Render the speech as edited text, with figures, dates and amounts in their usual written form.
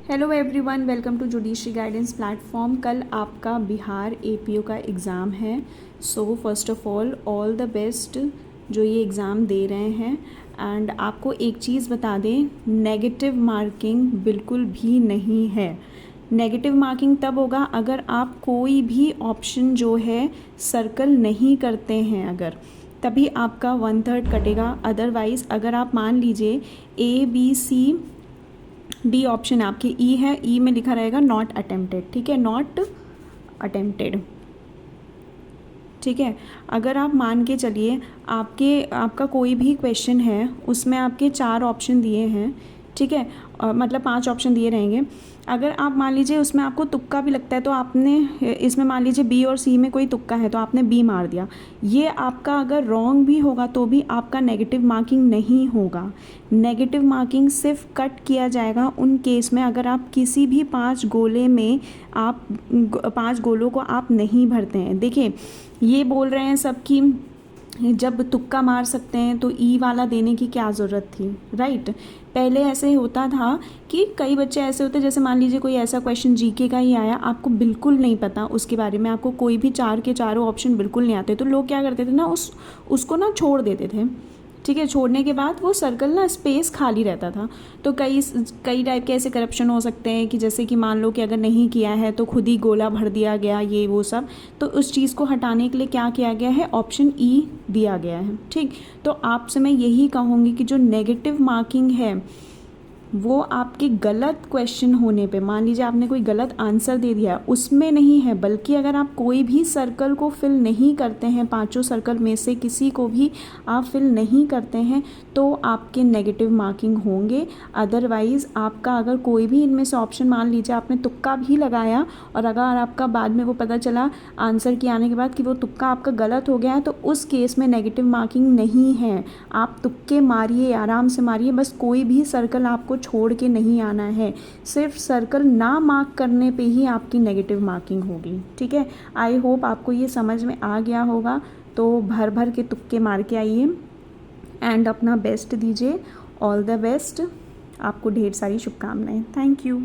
Hello everyone, welcome to judiciary guidance platform. कल आपका Bihar APO का एग्ज़ाम है। So first of all the best जो ये एग्ज़ाम दे रहे हैं। एंड आपको एक चीज़ बता दें, नेगेटिव मार्किंग बिल्कुल भी नहीं है। नेगेटिव मार्किंग तब होगा अगर आप कोई भी ऑप्शन जो है सर्कल नहीं करते हैं, अगर तभी आपका 1/3 कटेगा। अदरवाइज़ अगर आप मान लीजिए A B C D option आपके ई है, ई में लिखा रहेगा नॉट अटेम्प्टेड, ठीक है, नॉट अटेम्प्टेड, ठीक है। अगर आप मान के चलिए आपका कोई भी क्वेश्चन है, उसमें आपके 4 ऑप्शन दिए हैं, ठीक है, मतलब 5 ऑप्शन दिए रहेंगे। अगर आप मान लीजिए उसमें आपको तुक्का भी लगता है तो आपने इसमें मान लीजिए बी और सी में कोई तुक्का है तो आपने बी मार दिया, ये आपका अगर रॉन्ग भी होगा तो भी आपका नेगेटिव मार्किंग नहीं होगा। नेगेटिव मार्किंग सिर्फ कट किया जाएगा उन केस में अगर आप किसी भी 5 गोले में आप 5 गोलों को आप नहीं भरते हैं। देखिए, ये बोल रहे हैं सब कि जब तुक्का मार सकते हैं तो ई वाला देने की क्या ज़रूरत थी, राइट। पहले ऐसे होता था कि कई बच्चे ऐसे होते, जैसे मान लीजिए कोई ऐसा क्वेश्चन जीके का ही आया, आपको बिल्कुल नहीं पता उसके बारे में, आपको कोई भी 4 के चारों ऑप्शन बिल्कुल नहीं आते, तो लोग क्या करते थे ना, उसको ना छोड़ देते थे, ठीक है। छोड़ने के बाद वो सर्कल ना स्पेस खाली रहता था। तो कई टाइप के ऐसे करप्शन हो सकते हैं कि जैसे कि मान लो कि अगर नहीं किया है तो खुद ही गोला भर दिया गया, ये वो सब। तो उस चीज़ को हटाने के लिए क्या किया गया है, ऑप्शन ई दिया गया है, ठीक। तो आपसे मैं यही कहूँगी कि जो नेगेटिव मार्किंग है वो आपके गलत क्वेश्चन होने पे, मान लीजिए आपने कोई गलत आंसर दे दिया, उसमें नहीं है, बल्कि अगर आप कोई भी सर्कल को फिल नहीं करते हैं, 5 सर्कल में से किसी को भी आप फिल नहीं करते हैं तो आपके नेगेटिव मार्किंग होंगे। अदरवाइज़ आपका अगर कोई भी इनमें से ऑप्शन, मान लीजिए आपने तुक्का भी लगाया और अगर आपका बाद में वो पता चला आंसर के आने के बाद कि वो तुक्का आपका गलत हो गया है, तो उस केस में नेगेटिव मार्किंग नहीं है। आप तुक्के मारिए, आराम से मारिए, बस कोई भी सर्कल आपको छोड़ के नहीं आना है। सिर्फ सर्कल ना मार्क करने पे ही आपकी नेगेटिव मार्किंग होगी, ठीक है। आई होप आपको ये समझ में आ गया होगा। तो भर भर के तुक्के मार के आइए एंड अपना बेस्ट दीजिए। ऑल द बेस्ट, आपको ढेर सारी शुभकामनाएं। Thank you.